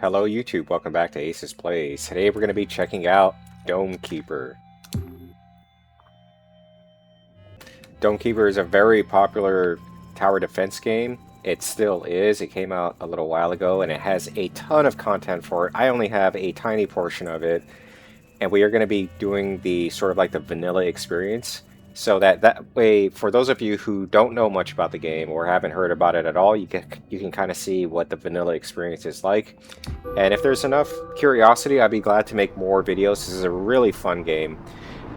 Hello YouTube, welcome back to Aces Plays. Today we're going to be checking out Dome Keeper. Dome Keeper is a very popular tower defense game. It still is. It came out a little while ago and it has a ton of content for it. I only have a tiny portion of it, and we are going to be doing the sort of like the vanilla experience. So that way, for those of you who don't know much about the game or haven't heard about it at all, you can kind of see what the vanilla experience is like. And if there's enough curiosity, I'd be glad to make more videos. This is a really fun game.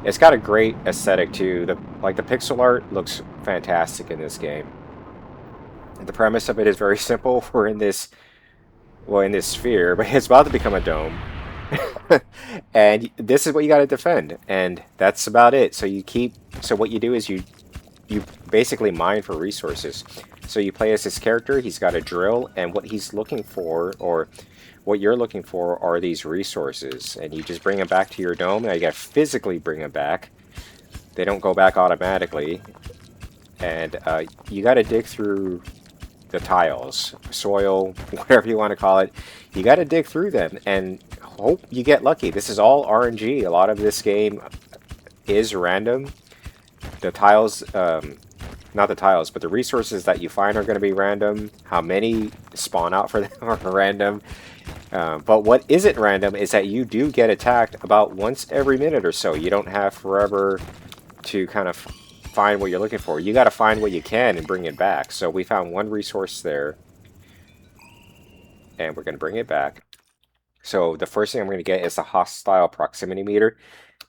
It's got a great aesthetic too. The pixel art looks fantastic in this game. The premise of it is very simple. We're in this, well, in this sphere, but it's about to become a dome. And this is what you got to defend, and that's about it. So what you do is you basically mine for resources. So you play as this character. He's got a drill, and what he's looking for, or what you're looking for, are these resources, and you just bring them back to your dome. Now you got to physically bring them back. They don't go back automatically, and you got to dig through the tiles, soil, whatever you want to call it. You got to dig through them and hope you get lucky. This is all RNG. A lot of this game is random. The tiles, not the tiles, but the resources that you find are going to be random. How many spawn out for them are random. But what isn't random is that you do get attacked about once every minute or so. You don't have forever to kind of find what you're looking for. You got to find what you can and bring it back. So we found one resource there, and we're going to bring it back. So the first thing I'm going to get is the hostile proximity meter.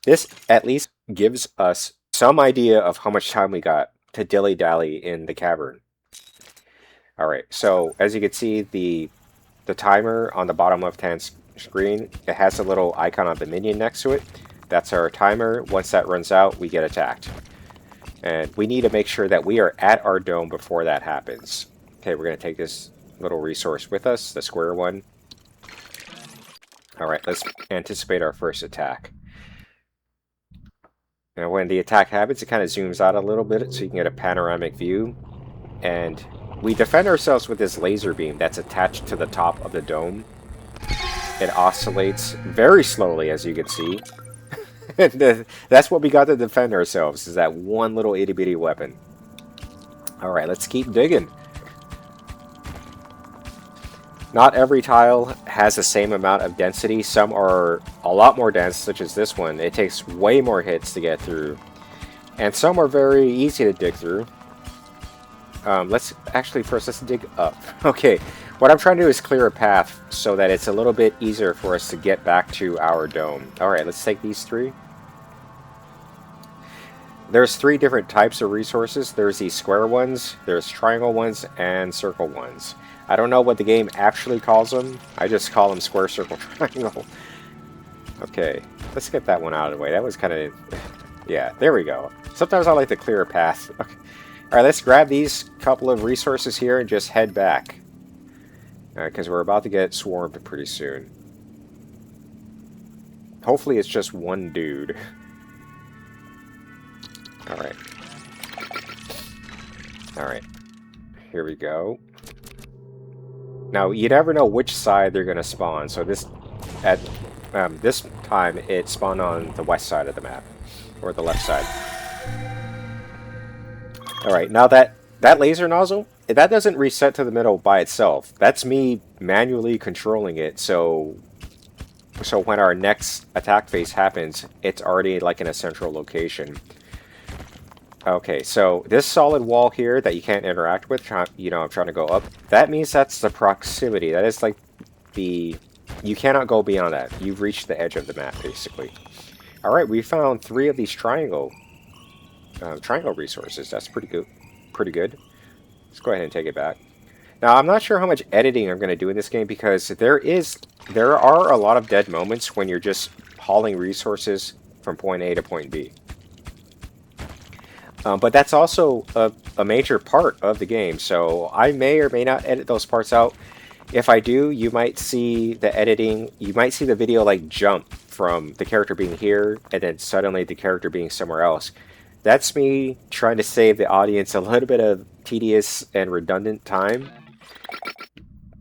This at least gives us some idea of how much time we got to dilly-dally in the cavern. Alright, so as you can see, the timer on the bottom left-hand screen, it has a little icon of the minion next to it. That's our timer. Once that runs out, we get attacked. And we need to make sure that we are at our dome before that happens. Okay, we're going to take this little resource with us, the square one. Alright, let's anticipate our first attack. Now when the attack happens, it kind of zooms out a little bit so you can get a panoramic view. And we defend ourselves with this laser beam that's attached to the top of the dome. It oscillates very slowly, as you can see. That's what we got to defend ourselves, is that one little itty-bitty weapon. Alright, let's keep digging. Not every tile has the same amount of density. Some are a lot more dense, such as this one. It takes way more hits to get through. And some are very easy to dig through. Let's dig up. Okay, what I'm trying to do is clear a path so that it's a little bit easier for us to get back to our dome. Alright, let's take these three. There's three different types of resources. There's these square ones, there's triangle ones, and circle ones. I don't know what the game actually calls them. I just call them square, circle, triangle. Okay, let's get that one out of the way. That was kind of... yeah, there we go. Sometimes I like to clear a path. Okay. Alright, let's grab these couple of resources here and just head back. Because we're about to get swarmed pretty soon. Hopefully it's just one dude. Alright. Alright. Here we go. Now, you never know which side they're going to spawn, so this time it spawned on the west side of the map, or the left side. Alright, now that laser nozzle, that doesn't reset to the middle by itself. That's me manually controlling it, so when our next attack phase happens, it's already like in a central location. Okay, so this solid wall here that you can't interact with, you know, I'm trying to go up, that means that's the proximity. That is like the... you cannot go beyond that. You've reached the edge of the map, basically. Alright, we found three of these triangle resources. That's pretty good. Let's go ahead and take it back. Now, I'm not sure how much editing I'm going to do in this game, because there are a lot of dead moments when you're just hauling resources from point A to point B. But that's also a major part of the game, so I may or may not edit those parts out. If I do, you might see the editing, you might see the video like jump from the character being here, and then suddenly the character being somewhere else. That's me trying to save the audience a little bit of tedious and redundant time.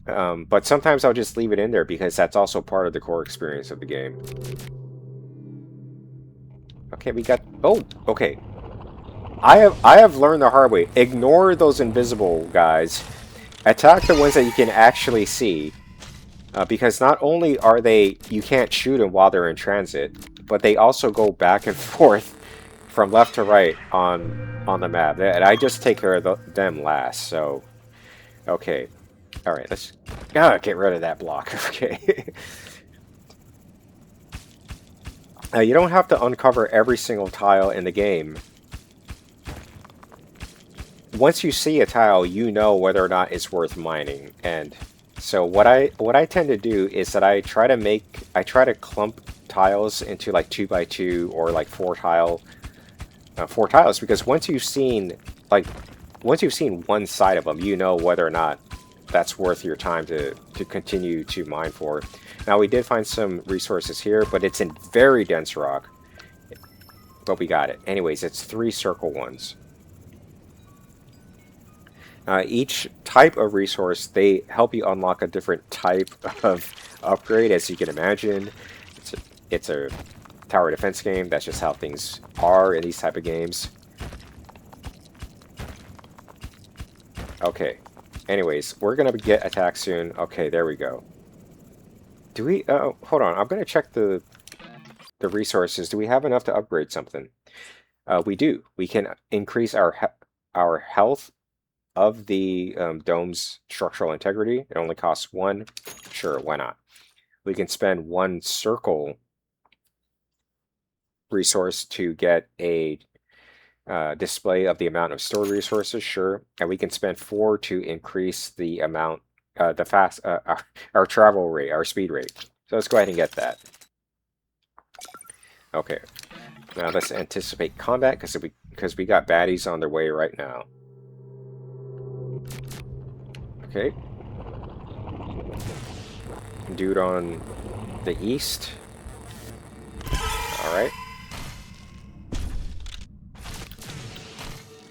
But sometimes I'll just leave it in there because that's also part of the core experience of the game. Okay, we got... Oh, okay. I have learned the hard way. Ignore those invisible guys. Attack the ones that you can actually see. Because not only are they... You can't shoot them while they're in transit, but they also go back and forth from left to right on the map. And I just take care of them last, so... Okay. Alright, let's... get rid of that block. Okay. You don't have to uncover every single tile in the game. Once you see a tile, you know whether or not it's worth mining. And so what I tend to do is that I try to clump tiles into like 2x2 or like 4 tiles, because once you've seen one side of them, you know whether or not that's worth your time to continue to mine for. Now, we did find some resources here, but it's in very dense rock. But we got it. Anyways, it's 3 circle ones. Each type of resource, they help you unlock a different type of upgrade, as you can imagine. It's a tower defense game. That's just how things are in these type of games. Okay. Anyways, we're going to get attacked soon. Okay, there we go. Do we... hold on. I'm going to check the resources. Do we have enough to upgrade something? We do. We can increase our health of the dome's structural integrity. It only costs 1. Sure, why not? We can spend 1 circle resource to get a display of the amount of stored resources. Sure. And we can spend 4 to increase the amount, our travel rate, our speed rate. So let's go ahead and get that. Okay. Now let's anticipate combat, because we got baddies on their way right now. Okay. Dude on the east. Alright.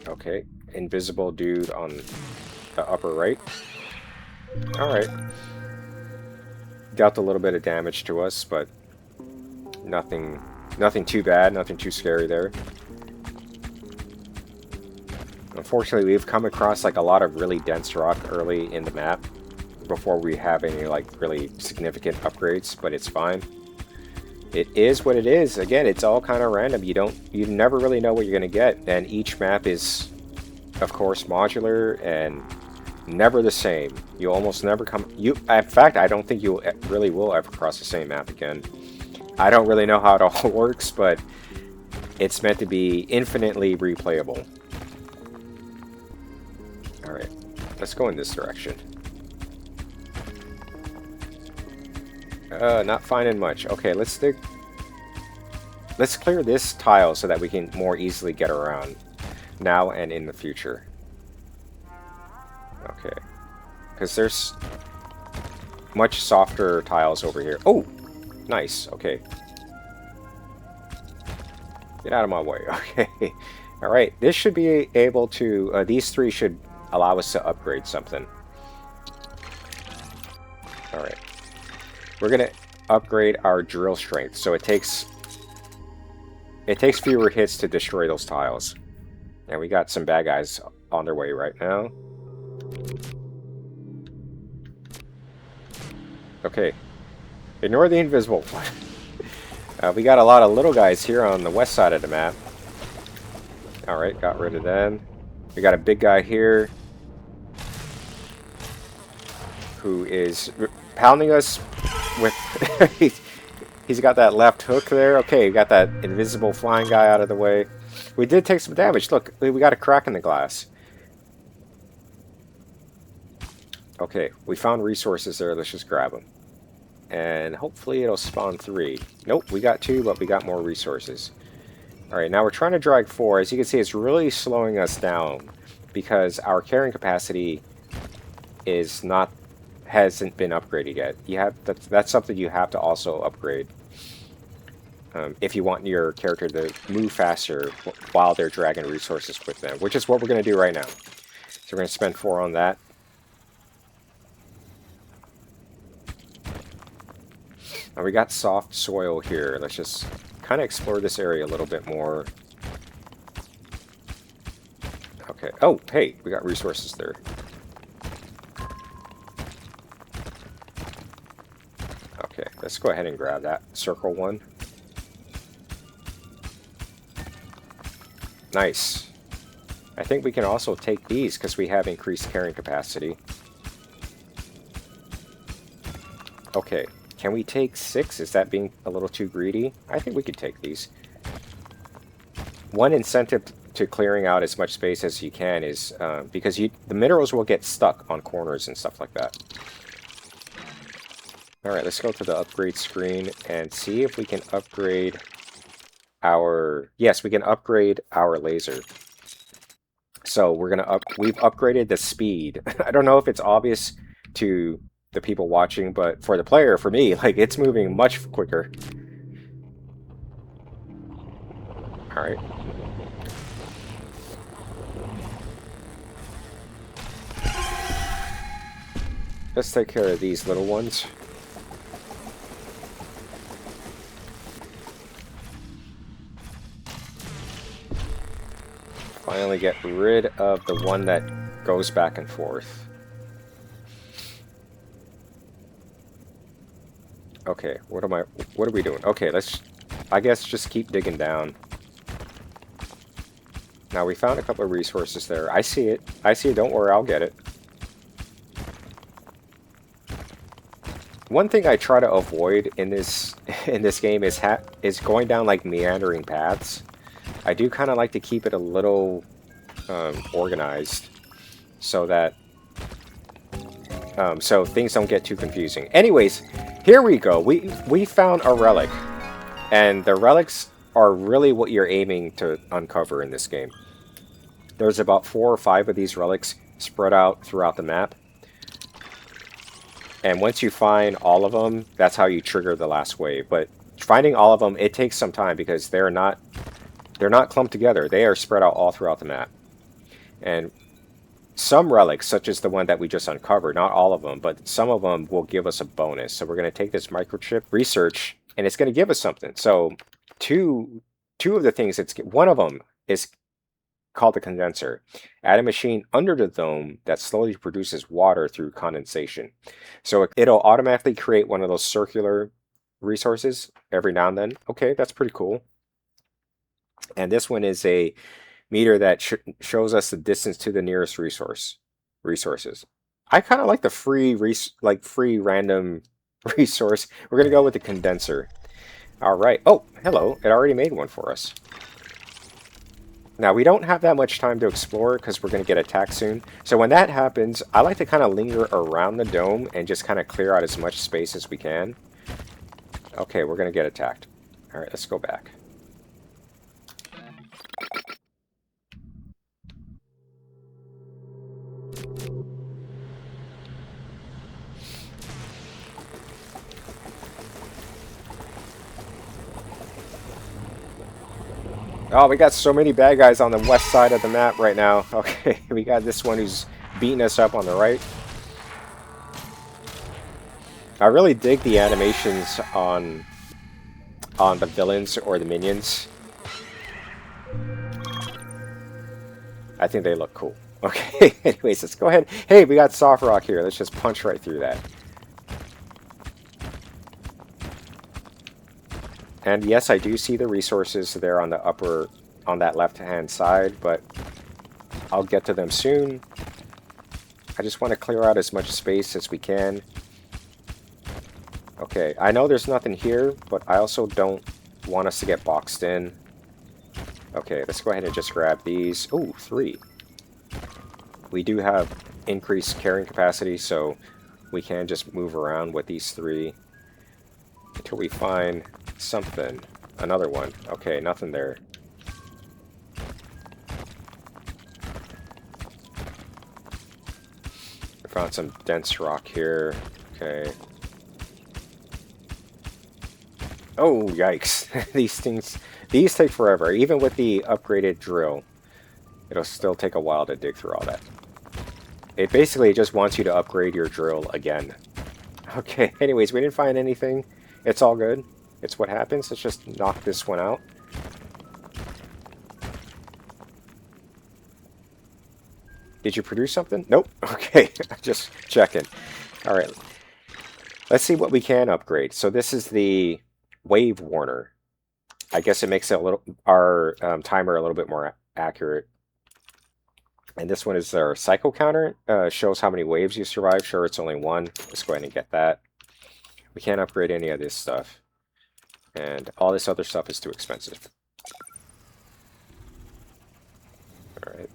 Okay. Invisible dude on the upper right. Alright. Dealt a little bit of damage to us, but nothing too bad, nothing too scary there. Unfortunately, we've come across like a lot of really dense rock early in the map before we have any like really significant upgrades, but it's fine. It is what it is. Again, it's all kind of random. You never really know what you're going to get, and each map is, of course, modular and never the same. You almost never in fact, I don't think you really will ever cross the same map again. I don't really know how it all works, but it's meant to be infinitely replayable. Alright, let's go in this direction. Not finding much. Okay, let's clear this tile so that we can more easily get around now and in the future. Okay. Because there's much softer tiles over here. Oh! Nice. Okay. Get out of my way. Okay. Alright, this should be able to... these 3 should allow us to upgrade something. Alright. We're going to upgrade our drill strength, so it takes fewer hits to destroy those tiles. And we got some bad guys on their way right now. Okay. Ignore the invisible one. We got a lot of little guys here on the west side of the map. Alright, got rid of them. We got a big guy here who is pounding us with... he's got that left hook there. Okay, we got that invisible flying guy out of the way. We did take some damage. Look, we got a crack in the glass. Okay, we found resources there. Let's just grab them. And hopefully it'll spawn 3. Nope, we got 2, but we got more resources. Alright, now we're trying to drag 4. As you can see, it's really slowing us down because our carrying capacity hasn't been upgraded yet. That's something you have to also upgrade if you want your character to move faster while they're dragging resources with them, which is what we're going to do right now. So we're going to spend 4 on that. And we got soft soil here. Let's just kind of explore this area a little bit more. Okay. Oh, hey, we got resources there. Okay, let's go ahead and grab that circle one. Nice. I think we can also take these because we have increased carrying capacity. Okay, can we take 6? Is that being a little too greedy? I think we could take these. One incentive to clearing out as much space as you can is because the minerals will get stuck on corners and stuff like that. Alright, let's go to the upgrade screen and see if we can upgrade our... Yes, we can upgrade our laser. So we're gonna we've upgraded the speed. I don't know if it's obvious to the people watching, but for the player, for me, like, it's moving much quicker. Alright. Let's take care of these little ones. Finally get rid of the one that goes back and forth. Okay, what are we doing? Okay, let's, I guess, just keep digging down. Now, we found a couple of resources there. I see it. I see it. Don't worry, I'll get it. One thing I try to avoid in this game is going down like meandering paths. I do kind of like to keep it a little organized so that so things don't get too confusing. Anyways, here we go. We found a relic, and the relics are really what you're aiming to uncover in this game. There's about 4 or 5 of these relics spread out throughout the map. And once you find all of them, that's how you trigger the last wave. But finding all of them, it takes some time because they're not clumped together. They are spread out all throughout the map. And some relics, such as the one that we just uncovered, not all of them, but some of them will give us a bonus. So we're going to take this microchip research, and it's going to give us something. So two of the things, one of them is called the condenser. Add a machine under the dome that slowly produces water through condensation. So it'll automatically create one of those circular resources every now and then. Okay, that's pretty cool. And this one is a meter that shows us the distance to the nearest resources. I kind of like the free random resource. We're gonna go with the condenser. All right. Oh, hello. It already made one for us. Now, we don't have that much time to explore because we're going to get attacked soon. So when that happens, I like to kind of linger around the dome and just kind of clear out as much space as we can. Okay, we're going to get attacked. All right, let's go back. Oh, we got so many bad guys on the west side of the map right now. Okay, we got this one who's beating us up on the right. I really dig the animations on the villains or the minions. I think they look cool. Okay, anyways, let's go ahead. Hey, we got soft rock here. Let's just punch right through that. And yes, I do see the resources there on the on that left-hand side, but I'll get to them soon. I just want to clear out as much space as we can. Okay, I know there's nothing here, but I also don't want us to get boxed in. Okay, let's go ahead and just grab these. Ooh, 3. We do have increased carrying capacity, so we can just move around with these 3 until we find something. Another one. Okay, nothing there. I found some dense rock here. Okay. Oh, yikes. These take forever. Even with the upgraded drill, it'll still take a while to dig through all that. It basically just wants you to upgrade your drill again. Okay, anyways, we didn't find anything. It's all good. It's what happens. Let's just knock this one out. Did you produce something? Nope. Okay, just checking. All right. Let's see what we can upgrade. So this is the wave warner. I guess it makes it our timer a little bit more accurate. And this one is our cycle counter. Shows how many waves you survive. Sure, it's only one. Let's go ahead and get that. We can't upgrade any of this stuff. And all this other stuff is too expensive. All right.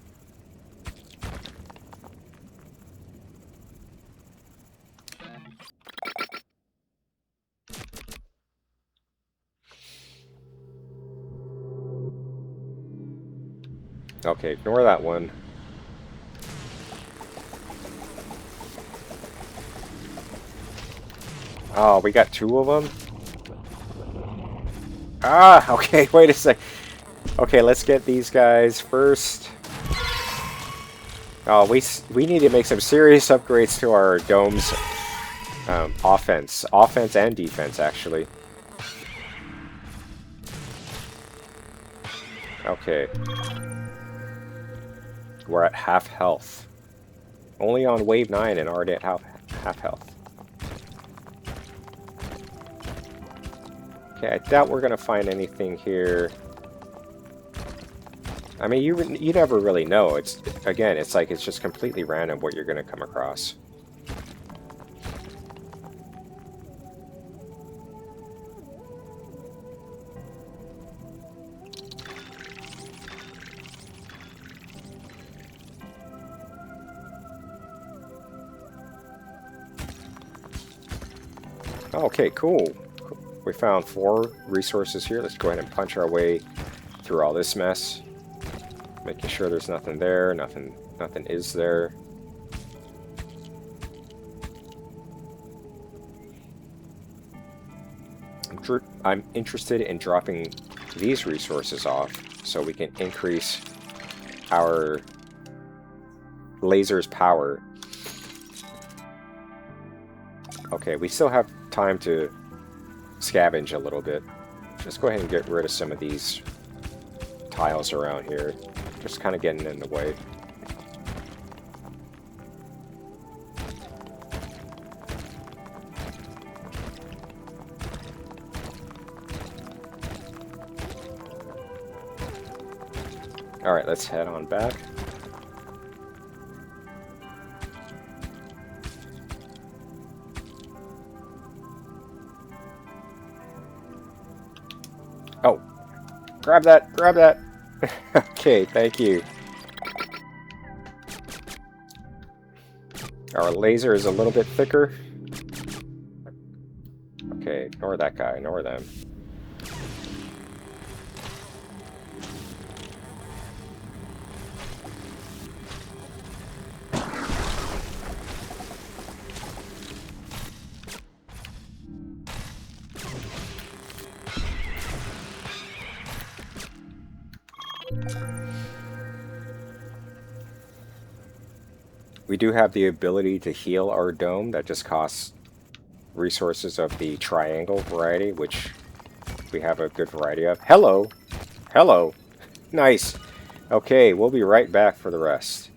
Okay, ignore that one. Oh, we got two of them? Ah, okay, wait a sec. Okay, let's get these guys first. Oh, we need to make some serious upgrades to our dome's offense. Offense and defense, actually. Okay. We're at half health. Only on wave 9 and already at half health. Okay, I doubt we're gonna find anything here. I mean, you never really know. It's again, it's like it's just completely random what you're gonna come across. Okay, cool. We found 4 resources here. Let's go ahead and punch our way through all this mess. Making sure there's nothing there, nothing is there. I'm interested in dropping these resources off so we can increase our laser's power. Okay, we still have time to scavenge a little bit. Just go ahead and get rid of some of these tiles around here. Just kind of getting in the way. Alright, let's head on back. Oh, grab that, grab that. Okay, thank you. Our laser is a little bit thicker. Okay, ignore that guy, ignore them. We do have the ability to heal our dome. That just costs resources of the triangle variety, which we have a good variety of. Hello! Hello! Nice! Okay, we'll be right back for the rest.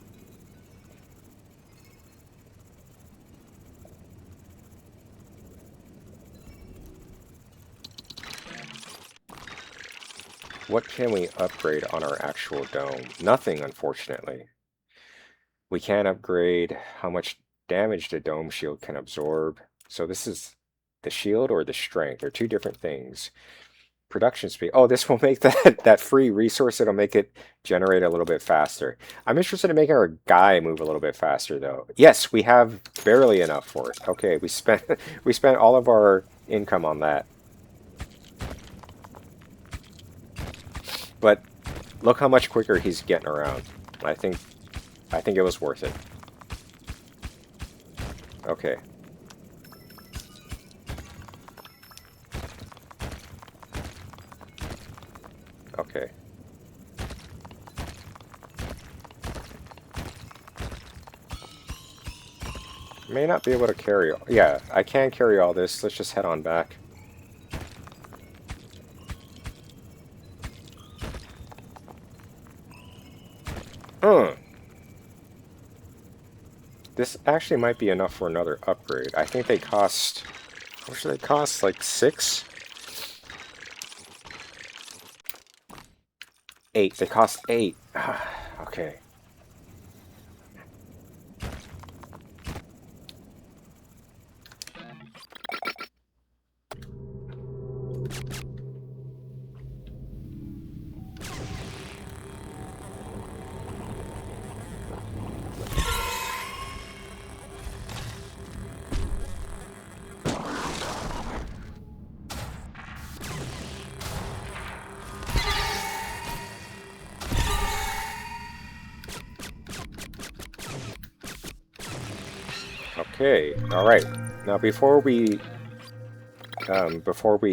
What can we upgrade on our actual dome? Nothing, unfortunately. We can upgrade how much damage the dome shield can absorb. So this is the shield or the strength. They're two different things. Production speed. Oh, this will make that free resource. It'll make it generate a little bit faster. I'm interested in making our guy move a little bit faster, though. Yes, we have barely enough for it. Okay, we spent all of our income on that. But look how much quicker he's getting around. I think it was worth it. Okay. Okay. May not be able to carry... Yeah, I can carry all this. Let's just head on back. This actually might be enough for another upgrade. I think they cost... What should they cost? Like 6? 8. They cost 8. Okay. Okay, alright. Now before we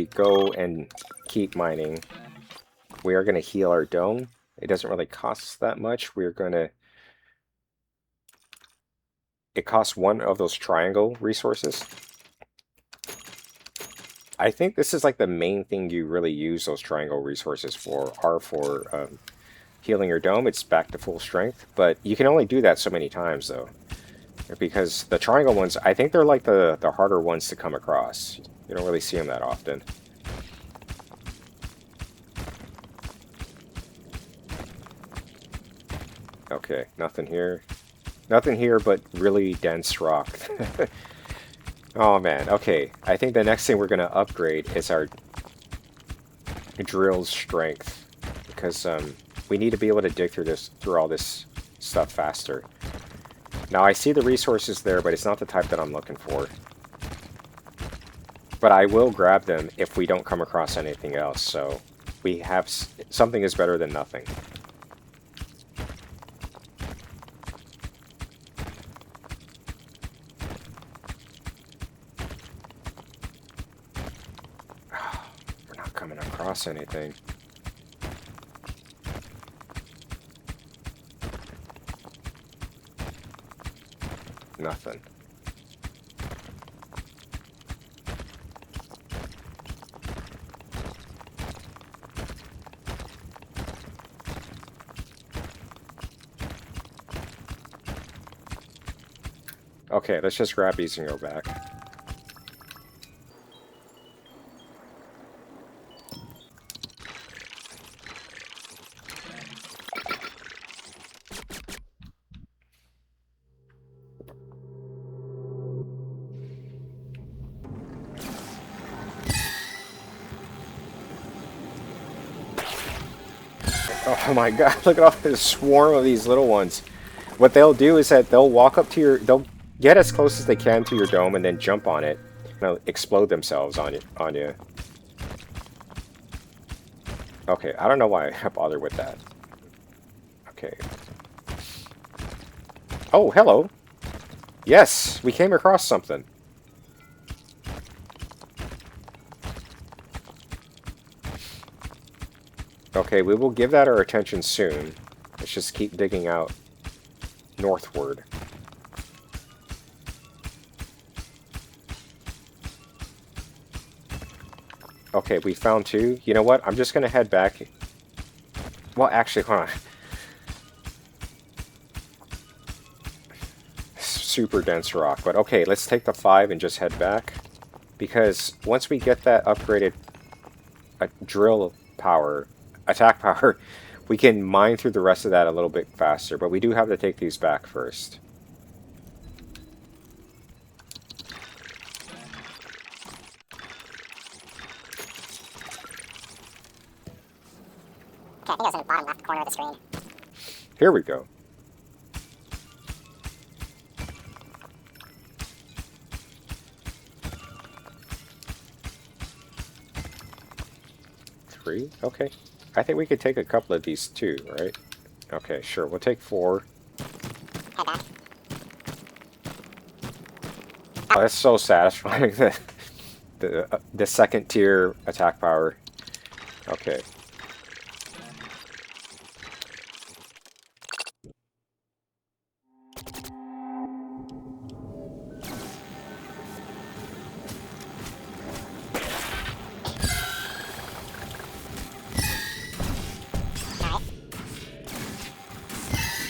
go and keep mining, we are going to heal our dome. It doesn't really cost us that much. We're going to... It costs 1 of those triangle resources. I think this is like the main thing you really use those triangle resources for, are for healing your dome. It's back to full strength, but you can only do that so many times though. Because the triangle ones, I think they're like the harder ones to come across. You don't really see them that often. Okay, nothing here. Nothing here but really dense rock. Oh man, okay. I think the next thing we're going to upgrade is our drill's strength. Because we need to be able to dig through all this stuff faster. Now I see the resources there, but it's not the type that I'm looking for. But I will grab them if we don't come across anything else, so we have... Something is better than nothing. We're not coming across anything. Nothing. Okay, let's just grab these and go back. Oh my god, look at all this swarm of these little ones. What they'll do is that they'll walk up to your... They'll get as close as they can to your dome and then jump on it. And they'll explode themselves on you. Okay, I don't know why I bother with that. Okay. Oh, hello. Yes, we came across something. Okay, we will give that our attention soon. Let's just keep digging out northward. Okay, we found 2. You know what? I'm just going to head back. Well, actually, hold on. Super dense rock. But okay, let's take the 5 and just head back. Because once we get that upgraded drill power... attack power, we can mine through the rest of that a little bit faster, but we do have to take these back first. Okay, I think it was in the bottom left corner of the screen. Here we go. Three? Okay. I think we could take a couple of these too, right? Okay, sure. We'll take 4. Head back. Oh, that's so satisfying. The second tier attack power. Okay.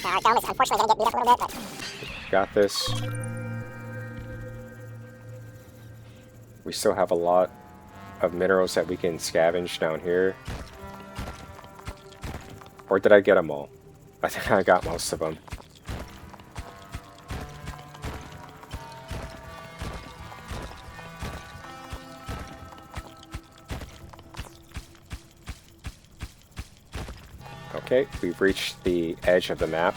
Alright. Our dome is unfortunately going to get beat up a little bit, but Got this. We still have a lot of minerals that we can scavenge down here. Or did I get them all? I think I got most of them. Okay, we've reached the edge of the map.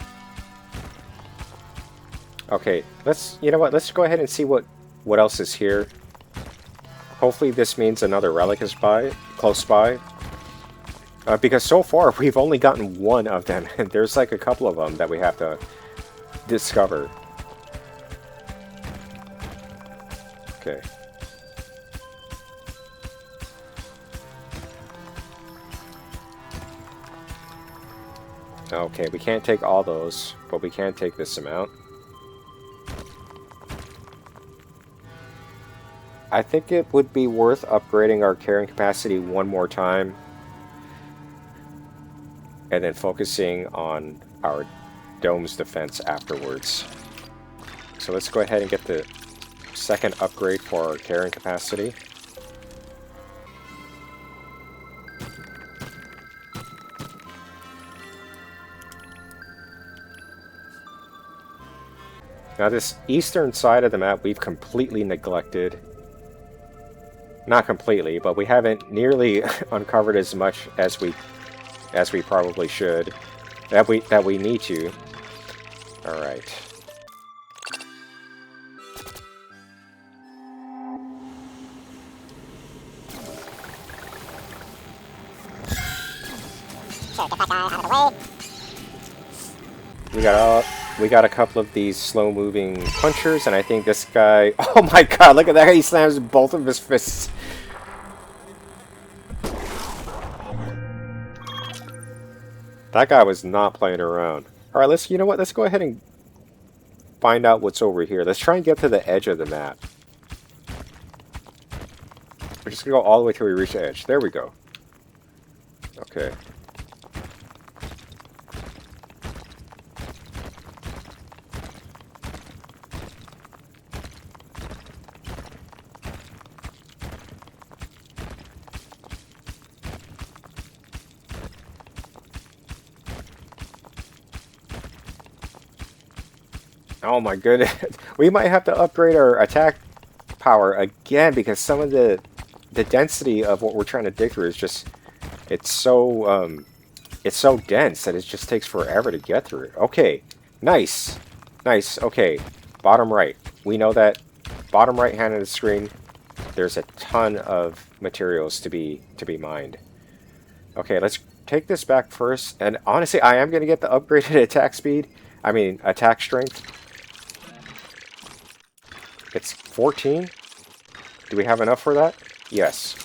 Okay, you know what, let's go ahead and see what else is here. Hopefully this means another relic is close by. Because so far we've only gotten one of them, and there's like a couple of them that we have to discover. Okay. Okay, we can't take all those, but we can take this amount. I think it would be worth upgrading our carrying capacity one more time. And then focusing on our dome's defense afterwards. So let's go ahead and get the second upgrade for our carrying capacity. Now this eastern side of the map we've completely neglected. Not completely, but we haven't nearly uncovered as much as we probably should. That we need to. Alright. Sure, get that guy out of the way. We got a couple of these slow-moving punchers, and I think this guy... Oh my god, look at that! He slams both of his fists. That guy was not playing around. Alright, you know what? Let's go ahead and find out what's over here. Let's try and get to the edge of the map. We're just gonna go all the way till we reach the edge. There we go. Okay. Oh my goodness. We might have to upgrade our attack power again because some of the density of what we're trying to dig through is just it's so dense that it just takes forever to get through. Okay. Nice. Nice. Okay. Bottom right. We know that bottom right hand of the screen there's a ton of materials to be mined. Okay, let's take this back first. And honestly, I am going to get the upgraded attack speed. I mean, attack strength. It's 14? Do we have enough for that? Yes.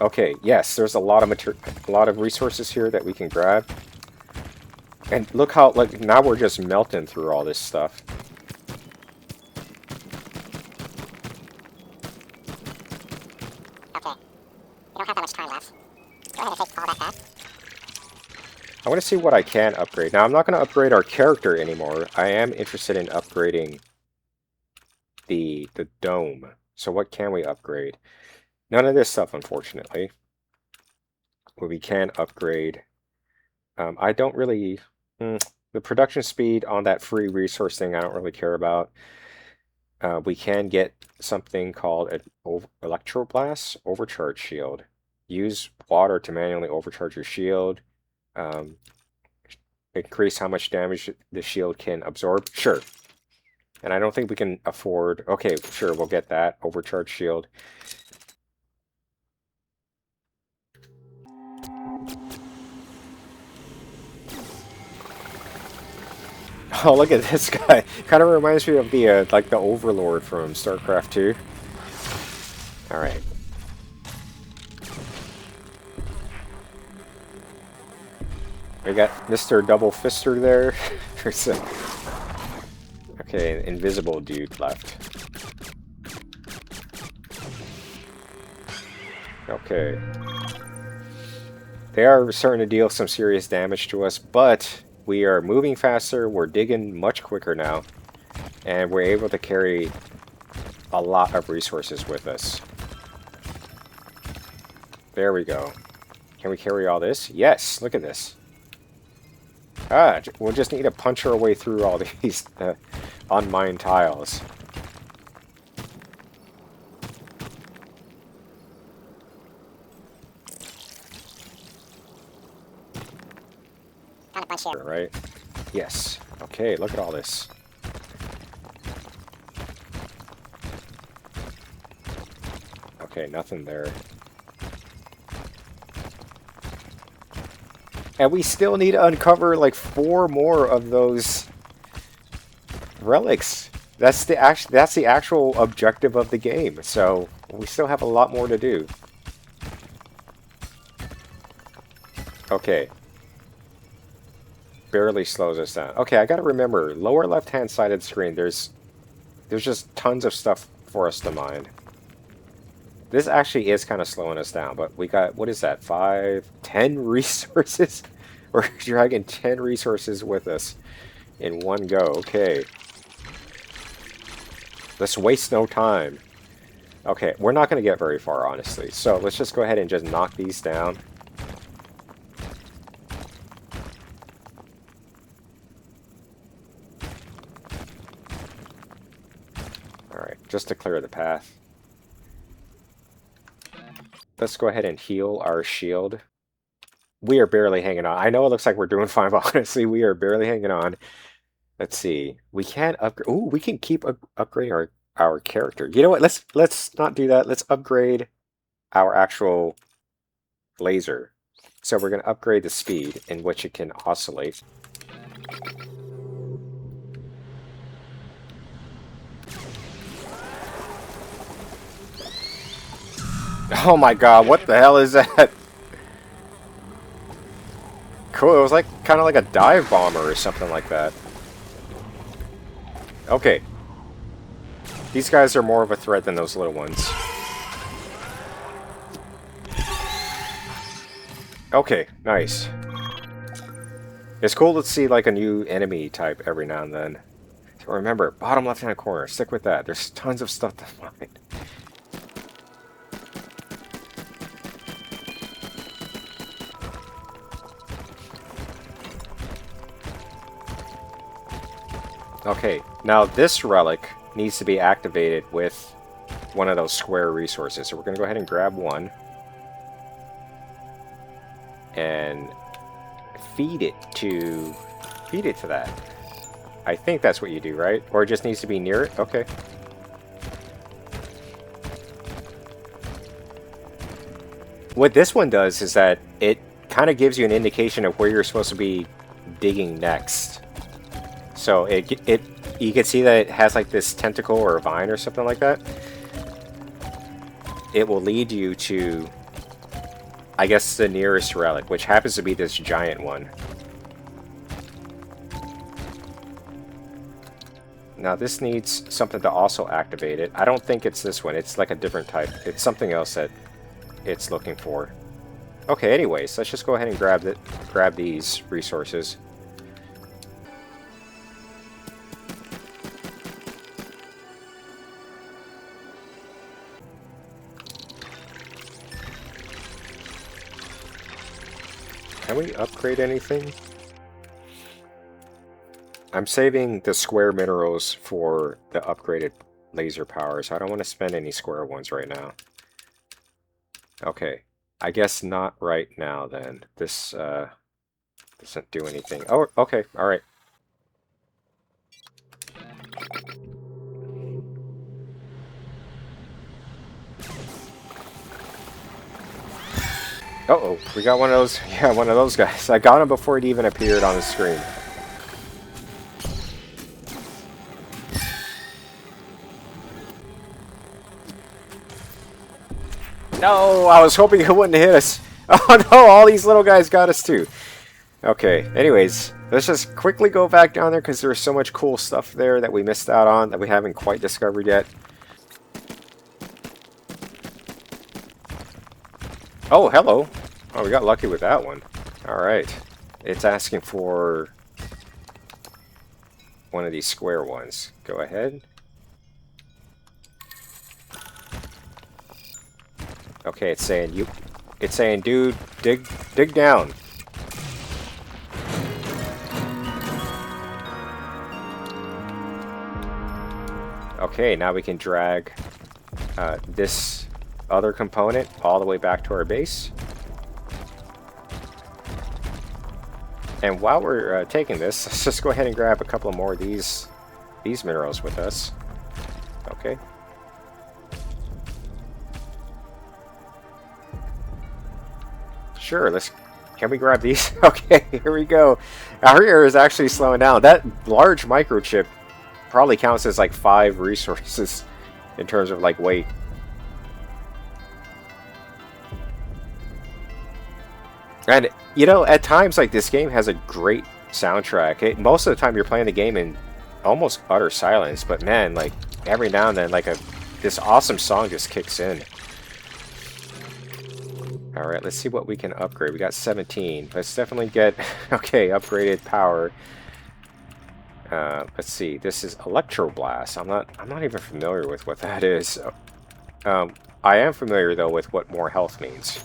Okay, yes, there's a lot of resources here that we can grab. And look how, like, now we're just melting through all this stuff. Okay. We don't have that much time left. Go ahead and take all that back. I want to see what I can upgrade. Now, I'm not going to upgrade our character anymore. I am interested in upgrading the dome. So what can we upgrade? None of this stuff, unfortunately. But we can upgrade. I don't really... the production speed on that free resource thing I don't really care about. We can get something called an Electroblast Overcharge Shield. Use water to manually overcharge your shield. Increase how much damage the shield can absorb. Sure. And I don't think we can afford... Okay, sure, we'll get that. Overcharge shield. Oh, look at this guy. Kind of reminds me of the, like, the Overlord from StarCraft 2. Alright. We got Mr. Double Fister there. Okay, an invisible dude left. Okay. They are starting to deal some serious damage to us, but we are moving faster, we're digging much quicker now, and we're able to carry a lot of resources with us. There we go. Can we carry all this? Yes, look at this. Ah, we'll just need to punch our way through all these unmined tiles. Found a bunch here. Right? Yes. Okay, look at all this. Okay, nothing there. And we still need to uncover like 4 more of those relics. That's the actual objective of the game. So we still have a lot more to do. Okay. Barely slows us down. Okay, I gotta remember, lower left-hand side of the screen, there's just tons of stuff for us to mine. This actually is kind of slowing us down, but we got, what is that, 5, 10 resources? We're dragging 10 resources with us in one go. Okay. Let's waste no time. Okay, we're not going to get very far, honestly. So let's just go ahead and just knock these down. Alright, just to clear the path. Let's go ahead and heal our shield. We are barely hanging on. I know it looks like we're doing fine, but honestly, we are barely hanging on. Let's see. We can't upgrade. Ooh, we can keep upgrading our character. You know what? Let's not do that. Let's upgrade our actual laser. So we're going to upgrade the speed in which it can oscillate. Oh my god, what the hell is that? Cool, it was like kind of like a dive bomber or something like that. Okay. These guys are more of a threat than those little ones. Okay, nice. It's cool to see like a new enemy type every now and then. So remember, bottom left-hand corner, stick with that. There's tons of stuff to find. Okay, now this relic needs to be activated with one of those square resources. So we're going to go ahead and grab one. And feed it to that. I think that's what you do, right? Or it just needs to be near it? Okay. What this one does is that it kind of gives you an indication of where you're supposed to be digging next. So you can see that it has like this tentacle or a vine or something like that. It will lead you to, I guess, the nearest relic, which happens to be this giant one. Now this needs something to also activate it. I don't think it's this one. It's like a different type. It's something else that it's looking for. Okay, anyways, let's just go ahead and grab these resources. Can we upgrade anything? I'm saving the square minerals for the upgraded laser power, so I don't want to spend any square ones right now. Okay, I guess not right now then. This doesn't do anything. Oh, okay, alright. Uh-oh, we got one of those, yeah, one of those guys. I got him before it even appeared on the screen. No, I was hoping it wouldn't hit us. Oh no, all these little guys got us too. Okay, anyways, let's just quickly go back down there because there's so much cool stuff there that we missed out on that we haven't quite discovered yet. Oh, hello. Oh, we got lucky with that one. Alright. It's asking for one of these square ones. Go ahead. Okay, it's saying, dude, dig down. Okay, now we can drag this other component all the way back to our base. And while we're taking this, let's just go ahead and grab a couple more of these minerals with us. Okay. Sure, can we grab these? Okay, here we go. Our air is actually slowing down. That large microchip probably counts as like 5 resources in terms of like weight. And you know, at times like this game has a great soundtrack. Most of the time you're playing the game in almost utter silence, but man, like every now and then like this awesome song just kicks in. Alright, let's see what we can upgrade. We got 17. Let's definitely get, okay, upgraded power. Let's see. This is Electroblast. I'm not even familiar with what that is. I am familiar though with what more health means.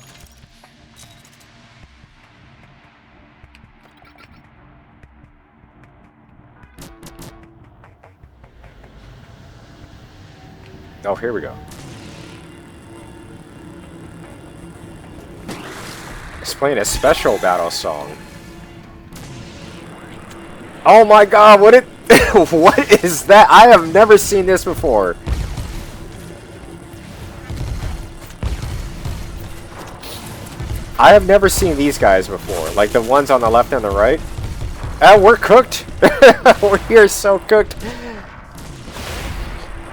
Oh, here we go. It's playing a special battle song. Oh my god, what is that? I have never seen this before. I have never seen these guys before. Like the ones on the left and the right. We're cooked. We're so cooked.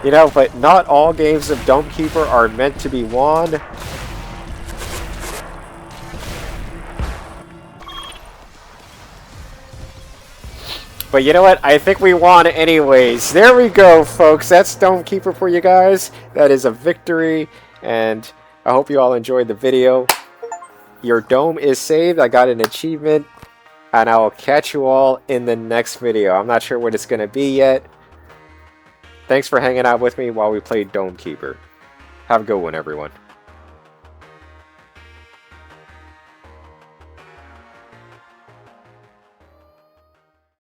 You know, but not all games of Dome Keeper are meant to be won. But you know what? I think we won anyways. There we go, folks. That's Dome Keeper for you guys. That is a victory. And I hope you all enjoyed the video. Your dome is saved. I got an achievement. And I will catch you all in the next video. I'm not sure what it's going to be yet. Thanks for hanging out with me while we played Dome Keeper. Have a good one, everyone.